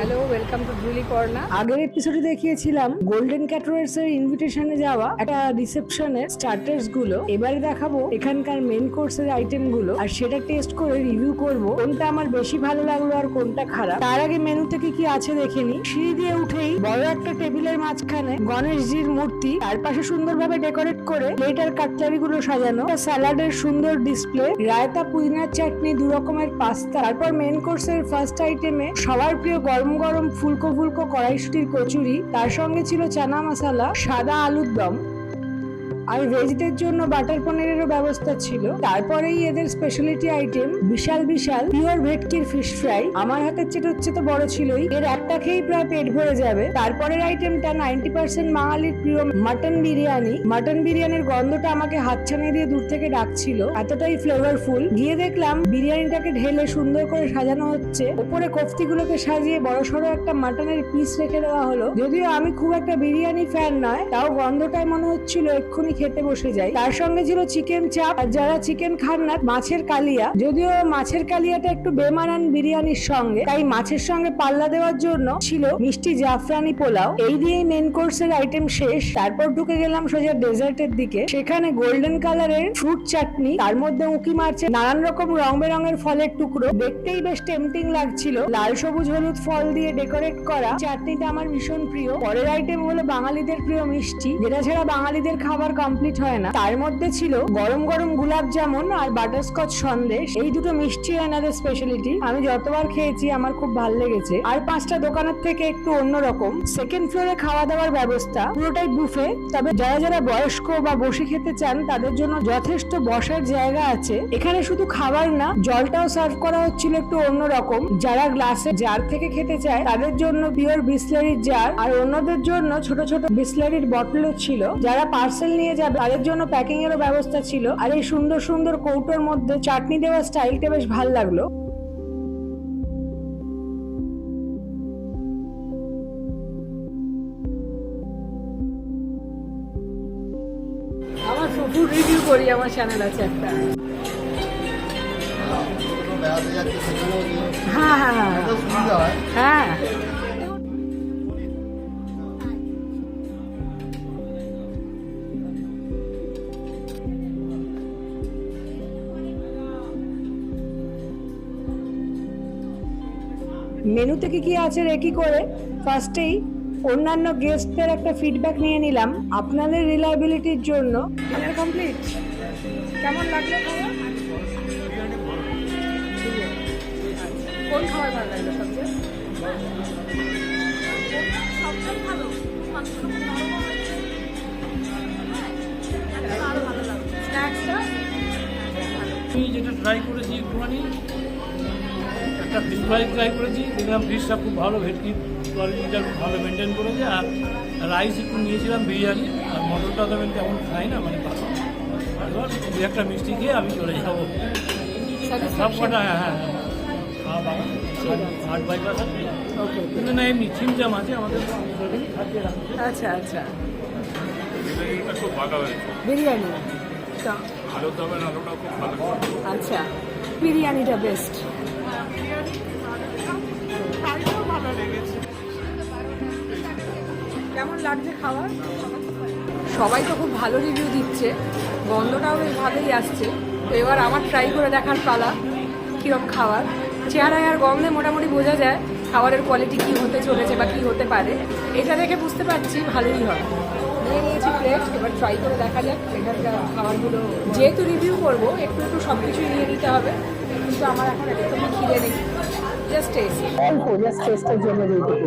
Hello, welcome to ব্রুলি corner. আগের এপিসোডে দেখিয়েছিলাম গোল্ডেন ক্যাটারার্স এর ইনভিটেশনে যাওয়া একটা রিসেপশনের স্টার্টার্স গুলো। এবারে দেখাবো এখানকার মেন কোর্সের আইটেম গুলো, আর সেটা টেস্ট করে রিভিউ করব কোনটা আমার বেশি ভালো লাগলো আর কোনটা খারাপ। তার আগে মেনুতে কি কি আছে দেখে নি। সিঁড়ি দিয়ে উঠেই বড় একটা টেবিলের মাঝখানে গণেশজির মূর্তি, তার পাশে সুন্দরভাবে ডেকোরেট করে প্লেট আর কাটলারি গুলো সাজানো, স্যালাডের সুন্দর ডিসপ্লে, রায়তা, পুদিনার চাটনি, দু রকমের পাস্তা। তারপর মেন কোর্সের ফার্স্ট আইটেমে সবার প্রিয় গরম গরম ফুলকো ফুলকো কড়াইশুটির কচুরি, তার সঙ্গে ছিল চানা মশলা, সাদা আলুর দম, আর ভেজদের জন্য বাটার পনিরেরও ব্যবস্থা ছিল। তারপরেই এদের স্পেশালিটি আইটেম বিশাল বিশাল পিওর ভেটকির ফিশ ফ্রাই। আমার হাতের চেয়ে হচ্ছে তো বড় ছিলই, এর একটা খেয়েই প্রায় পেট ভরে যাবে। তারপরের আইটেমটা 90% বাঙালির প্রিয় মাটন বিরিয়ানি। মাটন বিরিয়ানির গন্ধটা আমাকে হাতছানি দিয়ে দূর থেকে ডাকছিল, এতটাই ফ্লেভারফুল। গিয়ে দেখলাম বিরিয়ানিটাকে ঢেলে সুন্দর করে সাজানো হচ্ছে, উপরে কফতিগুলোকে সাজিয়ে বড়সড় একটা মাটনের পিস রেখে দেওয়া হলো। যদিও আমি খুব একটা বিরিয়ানি ফ্যান নয়, তাও গন্ধটাই মনে হচ্ছিল এক্ষুনি খেতে বসে যাই। তার সঙ্গে ছিল চিকেন চাপ, আর যারা চিকেন খান না, মাছের কালিয়া। যদিও মাছের কালিয়াটা একটু বেমানান বিরিয়ানির সঙ্গে, তাই মাছের সঙ্গে পাল্লা দেওয়ার জন্য ছিল মিষ্টি জাফরানি পোলাও। এই দিয়েই মেন কোর্সের আইটেম শেষ। তারপর ঢুকে গেলাম সোজা ডেজার্টের দিকে। সেখানে গোল্ডেন কালারের ফ্রুট চাটনি, তার মধ্যে উঁকি মারছে নানান রকম রং বেরঙের ফলের টুকরো। দেখতেই বেশ টেম্পটিং লাগছিল। লাল সবুজ হলুদ ফল দিয়ে ডেকোরেট করা চাটনিটা আমার ভীষণ প্রিয়। পরের আইটেম হলো বাঙালিদের প্রিয় মিষ্টি, যেটা ছাড়া বাঙালিদের খাবার কমপ্লিট হয় না। তার মধ্যে ছিল গরম গরম গোলাপ জামুন আর বাটারস্কচ সন্দেশ। এই দুটো মিষ্টি এনাদের স্পেশালিটি। আমি যতবার খেয়েছি আমার খুব ভালো লেগেছে। আর 5টা দোকানের থেকে একটু অন্যরকম। সেকেন্ড ফ্লোরে খাওয়া দাওয়ার ব্যবস্থা পুরোটাই বুফে, তবে যারা যারা বয়স্ক বা বসে খেতে চান তাদের জন্য যথেষ্ট বসার জায়গা আছে। এখানে শুধু খাবার না, জলটাও সার্ভ করা হচ্ছিল একটু অন্যরকম। যারা গ্লাসে জার থেকে খেতে চায় তাদের জন্য পিওর বিসলারির জার, আর অন্যদের জন্য ছোট ছোট বিসলারির বটলও ছিল। যারা পার্সেল নিয়ে যাবে তাদের জন্য প্যাকিং এরও ব্যবস্থা ছিল। আর এই সুন্দর সুন্দর কৌটোর মধ্যে চাটনি দেওয়ার স্টাইলটা বেশ ভালো লাগলো। আমার ফুড রিভিউ করি, আমার চ্যানেল আছে একটা। হ্যাঁ হ্যাঁ হ্যাঁ, মেনুতে কি কি আছে রেকি করে ফার্স্টেই অন্যান্য গেস্টদের একটা ফিডব্যাক নিয়ে নিলাম আপনাদের রিলায়েবিলিটির জন্য। Dinner complete. কেমন লাগলো খাবার? কোন খাবার ভালো লাগলো সবচেয়ে? স্ন্যাক্সটা আমি যেটা ট্রাই করেছি একটুখানি একটা ফিশ ফ্রাই ট্রাই করেছি, দেখলাম ফিশটা খুব ভালো, ভেটকির কোয়ালিটিটা খুব ভালো মেনটেন করেছে। আর রাইস একটু নিয়েছিলাম বিরিয়ানি, আর মটরটা তো আমি তেমন খাই না, মানে এবার দু একটা মিষ্টি খেয়ে আমি চলে যাবো সব কটা। হ্যাঁ হ্যাঁ, হাট বাইপাস আছে, কিন্তু না এমনি ছিমচাম আছে আমাদের। আচ্ছা আচ্ছা, বিরিয়ানিটা খুব ভালো হয়েছে। বিরিয়ানি আলুর দমের আলুটা খুব ভালো। আচ্ছা, বিরিয়ানিটা বেস্ট। কেমন লাগছে খাবার? সবাই তো খুব ভালো রিভিউ দিচ্ছে, গন্ধটাও বেশ ভালোই আসছে। তো এবার আমার ট্রাই করে দেখার পালা, কীরকম খাবার। চেহারায় আর গন্ধে মোটামুটি বোঝা যায় খাবারের কোয়ালিটি কী হতে চলেছে বা কী হতে পারে। এটা দেখে বুঝতে পারছি ভালোই হয়। নিয়ে নিয়েছি প্লেট, এবার ট্রাই করে দেখা যাক এখানকার খাবারগুলো। যেহেতু রিভিউ করবো একটু একটু সব কিছুই নিয়ে নিতে হবে, কিন্তু আমার এখন একদমই খিদে নেই, জাস্ট টেস্ট। অল্প জাস্ট টেস্টের জন্য যেটুকু।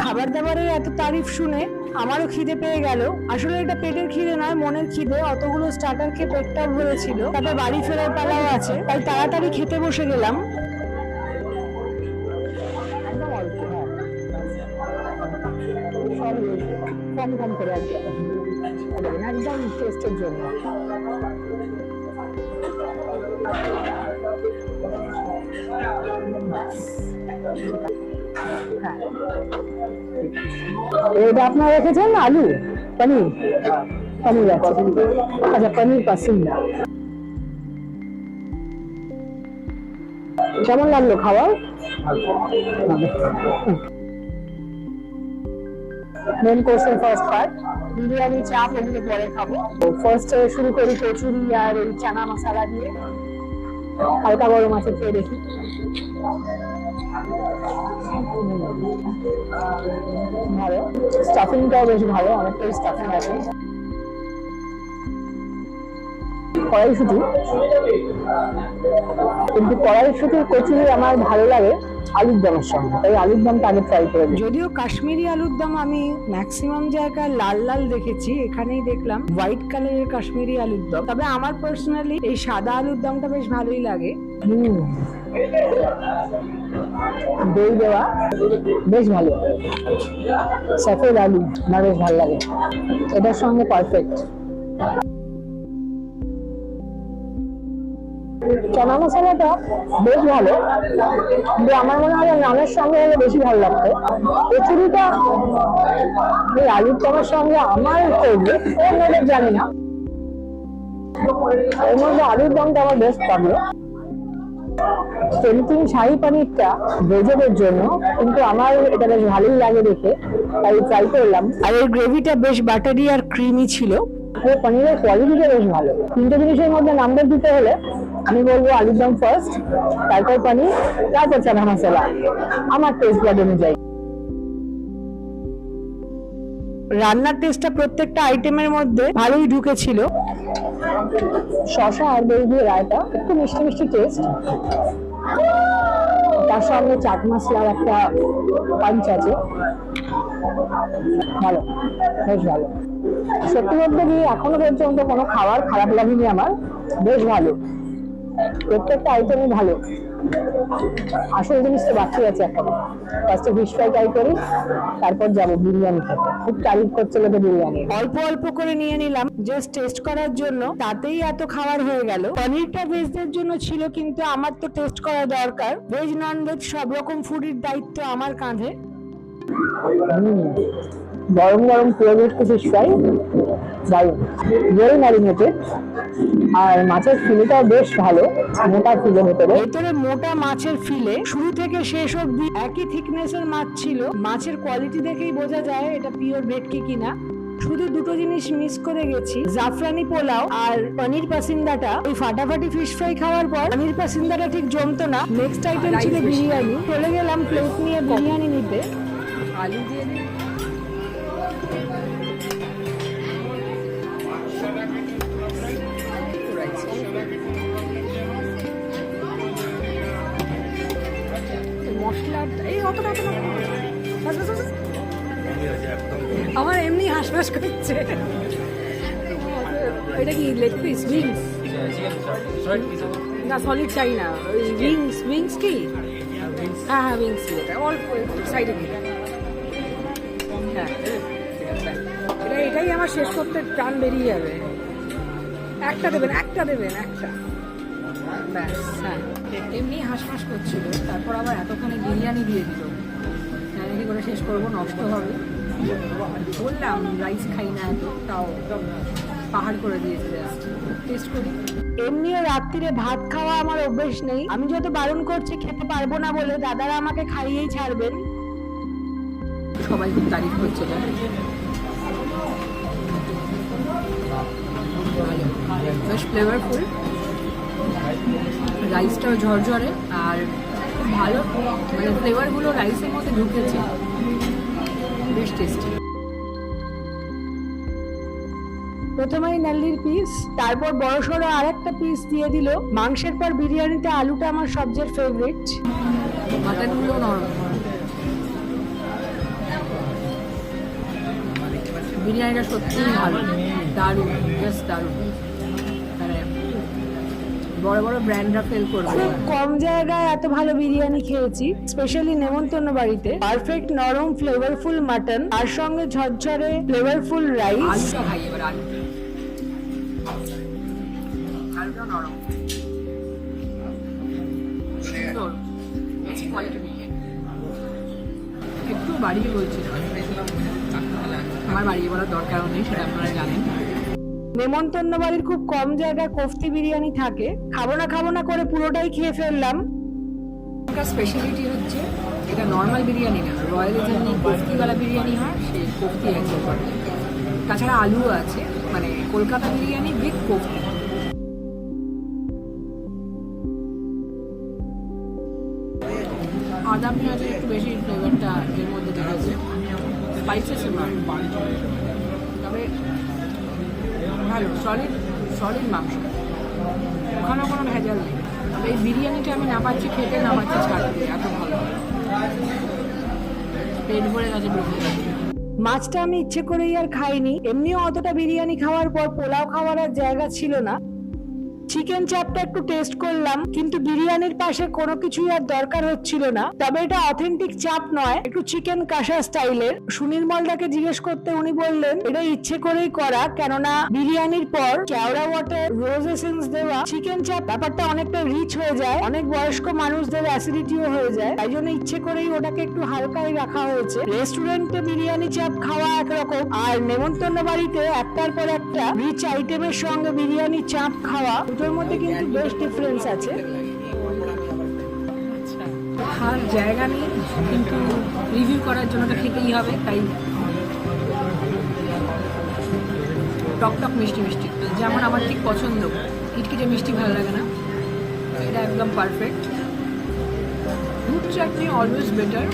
খাবার দাবারের এত তারিফ শুনে আমারও খিদে পেয়ে গেল। আসলে এটা পেটের খিদে নয়, মনের খিদে। অতগুলো স্টার্টার খেয়ে পেটটা ভরেছিল, তারপর বাড়ি ফেরার পালাও আছে, তাই তাড়াতাড়ি খেতে বসে গেলাম। একদম অল্প, কম কম করে একদম টেস্টের জন্য। এটা আপনারা রেখেছেন আলু পনির, পনির আছে। আচ্ছা, পনির পছন্দ। কেমন লাগলো খাবার? মেন কোর্সের ফার্স্ট পার্ট বিরিয়ানি, চাপ এগুলো পরে খাবো। ফার্স্টে শুরু করি কচুরি আর এই চানা মশলা দিয়ে, হালকা গরম আছে, খেয়ে দেখি। ভালো, স্টাফিংটাও বেশ ভালো, অনেকটাই স্টাফিং আছে। কড়াইশুঁটি, কিন্তু কড়াইশুঁটির কচুরি আমার ভালো লাগে আলুর দমের সঙ্গে, তাই আলুর দমটা আগে ট্রাই করে দিই। যদিও কাশ্মীরি আলুর দম আমি ম্যাক্সিমাম জায়গায় লাল লাল দেখেছি, এখানেই দেখলাম হোয়াইট কালারের কাশ্মীরি আলুর দম। তবে আমার পার্সোনালি এই সাদা আলুর দমটা বেশ ভালোই লাগে। দই দেওয়া বেশ ভালো, সফেদ আলু আমার বেশ ভালো লাগে, এটার সঙ্গে পারফেক্ট। চানা মশলাটা বেশ ভালো, কিন্তু আমার মনে হয় নানের সঙ্গে হলে বেশি ভালো লাগতো। কচুরিটা এই আলুর দমের সঙ্গে আমার ফেভারিট, ওর মধ্যে জানি না, এর মধ্যে আলুর দমটা আমার বেস্ট লাগলো। টেম্পটিং শাহী পনিরটা ভেজেদের জন্য, কিন্তু আমার এটা বেশ ভালোই লাগে দেখে, তাই ট্রাই করলাম। আর এর গ্রেভিটা বেশ বাটারি আর ক্রিমি ছিল। পনিরের কোয়ালিটিটা বেশ ভালো। তিনটে জিনিসের মধ্যে নাম্বার দিতে হলে আমি বলবো আলুর দম ফার্স্ট, তারপর পনির, তারপর চানা মশলা, আমার টেস্ট বাড অনুযায়ী। রান্নার টেস্টটা প্রত্যেকটা আইটেমের মধ্যে ভালোই ঢুকেছিল। শসা আর দই দিয়ে রায়তা, একটু মিষ্টি মিষ্টি টেস্ট, তার সঙ্গে চাট মশলার একটা পাঞ্চ আছে, ভালো, বেশ ভালো। সত্যি বলতে কি এখনো পর্যন্ত কোনো খাবার খারাপ লাগেনি আমার, বেশ ভালো, প্রত্যেকটা আইটেমই ভালো। আসল জিনিস তো বাকি আছে এখনো। ফার্স্টে ফিশ ফ্রাই ট্রাই করি, তারপর যাবো বিরিয়ানি খেতে। খুব তারিফ করছিল তো বিরিয়ানি, অল্প অল্প করে নিয়ে নিলাম জাস্ট টেস্ট করার জন্য, তাতেই এত খাবার হয়ে গেল। পনিরটা ভেজদের জন্য ছিল, কিন্তু আমার তো টেস্ট করা দরকার। ভেজ নন ভেজ সব রকম ফুডের দায়িত্ব আমার কাঁধে। গরম গরম পুরো ফিশ ফ্রাই, দারুণ, ওয়েল ম্যারিনেটেড। আর মাছের ফিলেটাও বেশ ভালো, মোটা ফিলে ভেতরে মোটা মাছের ফিলে, শুরু থেকে শেষ অবধি একই থিকনেসের মাছ ছিল। মাছের কোয়ালিটি দেখেই বোঝা যায় এটা পিওর ভেটকি কিনা। শুধু দুটো জিনিস মিস করে গেছি, জাফরানি পোলাও আর পনির পাসিন্দাটা। এই ফাটাফাটি ফিশ ফ্রাই খাওয়ার পর পনির পাসিন্দাটা ঠিক জমতো না। নেক্সট আইটেম ছিল বিরিয়ানি, চলে গেলাম প্লেট নিয়ে বিরিয়ানি নিতে। আলু দিয়ে দিই, মশলা এই অতটা আমার এমনি হাঁসফাঁস করছে। এটা কি লেগ পিস উইংস? না সলিড চাই না, ওই উইংস কি? হ্যাঁ হ্যাঁ উইংস, এটা অল্প সাইডে দিই। হ্যাঁ এটাই আমার শেষ করতে টান বেরিয়ে যাবে। একটা দেবেন একটা ব্যাস। হ্যাঁ এমনি হাঁসফাঁস করছিল, তারপর আবার এতখানি বিরিয়ানি দিয়ে দিল, কি করে শেষ করবো, নষ্ট হবে। বললাম রাইস খাই না এত, তাও পাহাড় করে দিয়েছে। জাস্ট টেস্ট করি। এমনিও রাত্রিরে ভাত খাওয়া আমার অভ্যেস নেই, আমি যত বারণ করছি খেতে পারবো না বলে দাদারা আমাকে খাইয়েই ছাড়বেন। সবাই খুব তারিফ করছে, বেশ ফ্লেভারফুল, রাইসটাও ঝরঝরে আর ভালো, মানে ফ্লেভারগুলো রাইসের মধ্যে ঢুকেছে, বেশ টেস্টি। প্রথমেই নাল্লির পিস, তারপর বড়সড় আরেকটা পিস দিয়ে দিল। মাংসের পর বিরিয়ানিতে আলুটা আমার সবচেয়ে ফেভারিট। মাটনগুলো নরম, বিরিয়ানিটা সত্যিই ভালো, দারুণ, জাস্ট দারুণ। বড় বড় ব্র্যান্ডরা ফেল করবে। খুব কম জায়গায় এত ভালো বিরিয়ানি খেয়েছি, স্পেশালি নেমন্তন্ন বাড়িতে। পারফেক্ট নরম ফ্লেভারফুল মাটন, আর সঙ্গে ঝরঝরে ফ্লেভারফুল রাইস। আলুটা খাই এবার, আলুটা নরম, সুন্দর, একটু বাড়িয়ে বলছি, আমার বাড়িয়ে বলার দরকারও নেই, সেটা আপনারা জানেন। নেমন্তন্ন বাড়ির খুব কম জায়গায় কোফতি বিরিয়ানি থাকে, খাবো না করে পুরোটাই খেয়ে ফেললাম। এখানকার স্পেশালিটি হচ্ছে এটা নর্মাল বিরিয়ানি না, রয়্যালে যেমনি কোফতিওয়ালা বিরিয়ানি হয় সেই কোফতি একদম করে। তাছাড়া আলুও আছে, মানে কলকাতা বিরিয়ানি উইথ কোফতি। আদা পেঁয়াজের একটু বেশি ফ্লেভারটা এর মধ্যে দেখেছে, স্পাইসেসের নয়, তবে ভালো সলিড মাংস, ওখানেও কোনো ভেজাল নেই। তবে এই বিরিয়ানিটা আমি না পাচ্ছি খেতে, না পাচ্ছি ছাড়তে, এত ভালো পেট ভরে গেছে বিরিয়ানি। মাছটা আমি ইচ্ছে করেই আর খাইনি, এমনিও অতটা বিরিয়ানি খাওয়ার পর পোলাও খাওয়ার আর জায়গা ছিল না। চিকেন চাপটা একটু টেস্ট করলাম, কিন্তু বিরিয়ানির পাশে কোনো কিছুই আর দরকার হচ্ছিল না। তবে এটা অথেন্টিক চাপ নয়, একটু চিকেন কাঁসা স্টাইলের। সুনির্মলদাকে জিজ্ঞেস করতে উনি বললেন এটা ইচ্ছে করেই করা, কেননা বিরিয়ানির পর কেওড়া ওয়াটার, রোজ এসেন্স দেওয়া চিকেন চাপ ব্যাপারটা অনেকটা রিচ হয়ে যায়, অনেক বয়স্ক মানুষদের অ্যাসিডিটিও হয়ে যায়, তাই জন্য ইচ্ছে করেই ওটাকে একটু হালকাই রাখা হয়েছে। রেস্টুরেন্টে বিরিয়ানি চাপ খাওয়া একরকম, আর নেমন্তন্ন বাড়িতে একটার পর একটা রিচ আইটেমের সঙ্গে বিরিয়ানি চাপ খাওয়া, দুটোর মধ্যে কিন্তু বেশ ডিফারেন্স আছে। খাওয়ার জায়গা নেই, কিন্তু রিভিউ করার জন্য তো খেতেই হবে, তাই টক মিষ্টি মিষ্টি, যেমন আমার ঠিক পছন্দ। কিটকিটে মিষ্টি ভালো লাগে না, এটা একদম পারফেক্ট। দুধ চাটনি অলওয়েজ বেটার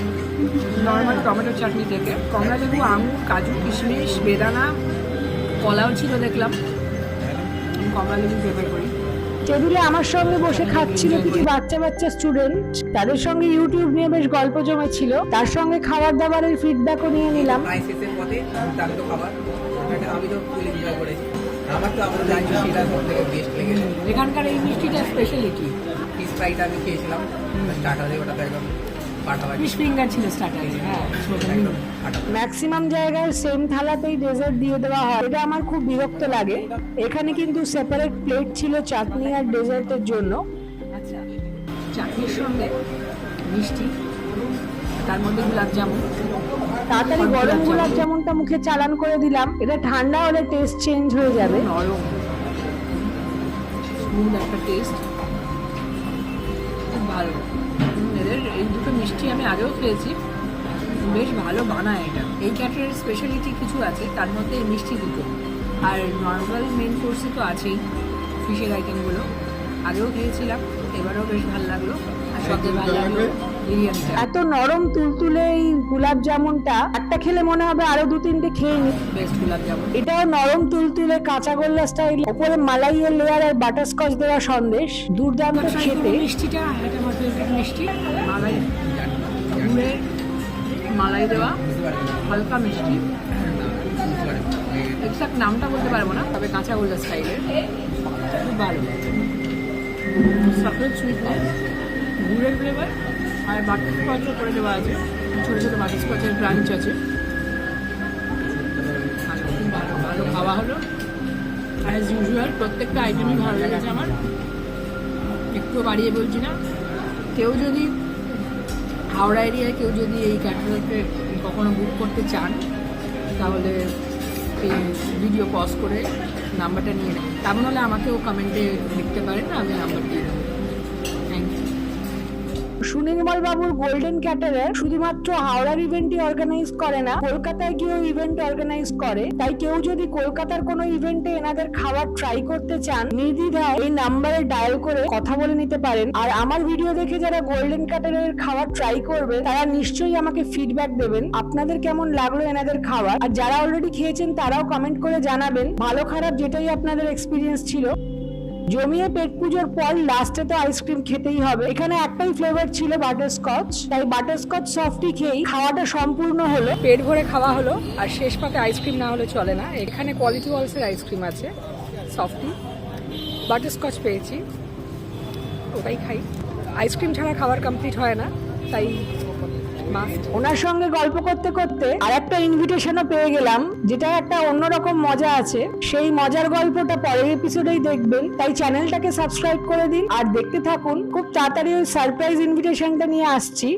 নর্মাল টমেটো চাটনি থেকে। কমলা লেবু, আঙুর, কাজু, কিশমিশ, বেদানা, কলাও ছিল দেখলাম। আমি কমলা লেবু প্রেফার করি। টেবিলে আমার সঙ্গে বসে খাচ্ছিল কিছু বাচ্চা স্টুডেন্ট, তাদের সঙ্গে ইউটিউব নিয়ে বেশ গল্প জমেছিল, তার সঙ্গে খাবার দাবারের ফিডব্যাকও নিয়ে নিলাম। আইসিসের পথে দুর্দান্ত খাবার, আমি তো ফুল এনজয় করেছি। আমার তো আমাদের মিষ্টিটা সব থেকে বেস্ট লেগেছে। এখানকার এই মিষ্টিটা স্পেশালিটি। ফিশ ফ্রাইটা আমি খেয়েছিলাম স্টার্টারে, ওটা তো একদম ফাটাফাটি। ফিশ ফিঙ্গার ছিল স্টার্টারে, হ্যাঁ একদম ফাটাফাটি। ম্যাক্সিমাম জায়গায় সেম থালাতেই ডেজার্ট দিয়ে দেওয়া হয়, এটা আমার খুব বিরক্ত লাগে। এখানে কিন্তু সেপারেট প্লেট ছিল চাটনি আর ডেজার্টের জন্য। আচ্ছা, চাটনির সঙ্গে মিষ্টি, তার মধ্যে গোলাপ জামুন। তাড়াতাড়ি গরম গোলাপ জামুনটা মুখে চালান করে দিলাম, এটা ঠান্ডা হলে টেস্ট চেঞ্জ হয়ে যাবে। নরম স্মুথ একটা টেস্ট, খুব ভালো। এদের এই দুটো মিষ্টি আমি আগেও খেয়েছি, বেশ ভালো বানায় এটা। এই ক্যাটারের স্পেশালিটি কিছু আছে, তার মধ্যে এই মিষ্টি দুটো। আর নর্মাল মেন কোর্সে তো আছেই ফিশের আইটেমগুলো, আগেও খেয়েছিলাম, এবারেও বেশ ভালো লাগলো। আর সবচেয়ে ভালো লাগলো বিরিয়ানিটা। এত নরম তুলতুলে এই গোলাপ জামুনটা, একটা খেলে মনে হবে আরো 2-3টে খেয়ে নি। বেস্ট গোলাপ জামুন। এটাও নরম তুলতুলে কাঁচা গোল্লা স্টাইল, উপরে মালাইয়ের লেয়ার আর বাটারস্কচ দেওয়া সন্দেশ, দুর্দান্ত খেতে। মিষ্টিটা এটা আমার ফেভারিট মিষ্টি, মালাই, গুড়ের মালাই দেওয়া হালকা মিষ্টি। এক্সাক্ট নামটা বলতে পারবো না, তবে কাঁচা গোল্লা স্টাইলের, খুব ভালো। চকলেট সুইটনেস, গুড়ের ফ্লেভার, আর বাটারস্কচও করে দেওয়া আছে, ছোটো ছোটো বাটারস্কচের ব্রাঞ্চ আছে। খুব ভালো ভালো খাওয়া হলো অ্যাজ ইউজুয়াল। প্রত্যেকটা আইটেমই ভালো লেগেছে আমার, একটু বাড়িয়ে বলছি না। কেউ যদি হাওড়া এরিয়ায় কেউ যদি এই ক্যাটারারকে কখনো বুক করতে চান, তাহলে এই ভিডিও পজ করে নাম্বারটা নিয়ে নেন। তেমন হলে আমাকেও কমেন্টে লিখতে পারেন, আমি নাম্বার দিয়ে দেবো। Thank you. সুনির্মল বাবুর গোল্ডেন ক্যাটারার শুধুমাত্র হাওড়ার ইভেন্টই অর্গানাইজ করে না, কলকাতায় গিয়েও ইভেন্ট অর্গানাইজ করে। তাই কেউ যদি কলকাতার কোনো ইভেন্টে এনাদের খাবার ট্রাই করতে চান, নির্দ্বিধায় এই নাম্বারে ডায়াল করে কথা বলে নিতে পারেন। আর আমার ভিডিও দেখে যারা গোল্ডেন ক্যাটারারের খাবার ট্রাই করবে, তারা নিশ্চয়ই আমাকে ফিডব্যাক দেবেন, আপনাদের কেমন লাগলো এনাদের খাবার। আর যারা অলরেডি খেয়েছেন তারাও কমেন্ট করে জানাবেন ভালো খারাপ যেটাই আপনাদের এক্সপিরিয়েন্স ছিল। জমিয়ে পেট পুজোর পর লাস্টে তো আইসক্রিম খেতেই হবে। এখানে একটাই ফ্লেভার ছিল বাটারস্কচ, তাই বাটারস্কচ সফটি খেয়েই খাওয়াটা সম্পূর্ণ হলো। পেট ভরে খাওয়া হলো, আর শেষ পাতে আইসক্রিম না হলে চলে না। এখানে কোয়ালিটি ওয়ালসের আইসক্রিম আছে, সফটি। বাটারস্কচ পেয়েছি, ওটাই খাই। আইসক্রিম ছাড়া খাবার কমপ্লিট হয় না, তাই মাস্ট। ওনার সঙ্গে গল্প করতে করতে আর একটা ইনভিটেশনও পেয়ে গেলাম, যেটা একটা অন্যরকম মজা আছে। সেই মজার গল্পটা পরের এপিসোডেই দেখবেন, তাই চ্যানেলটাকে সাবস্ক্রাইব করে দিন আর দেখতে থাকুন। খুব তাড়াতাড়ি ওই সারপ্রাইজ ইনভিটেশনটা নিয়ে আসছি।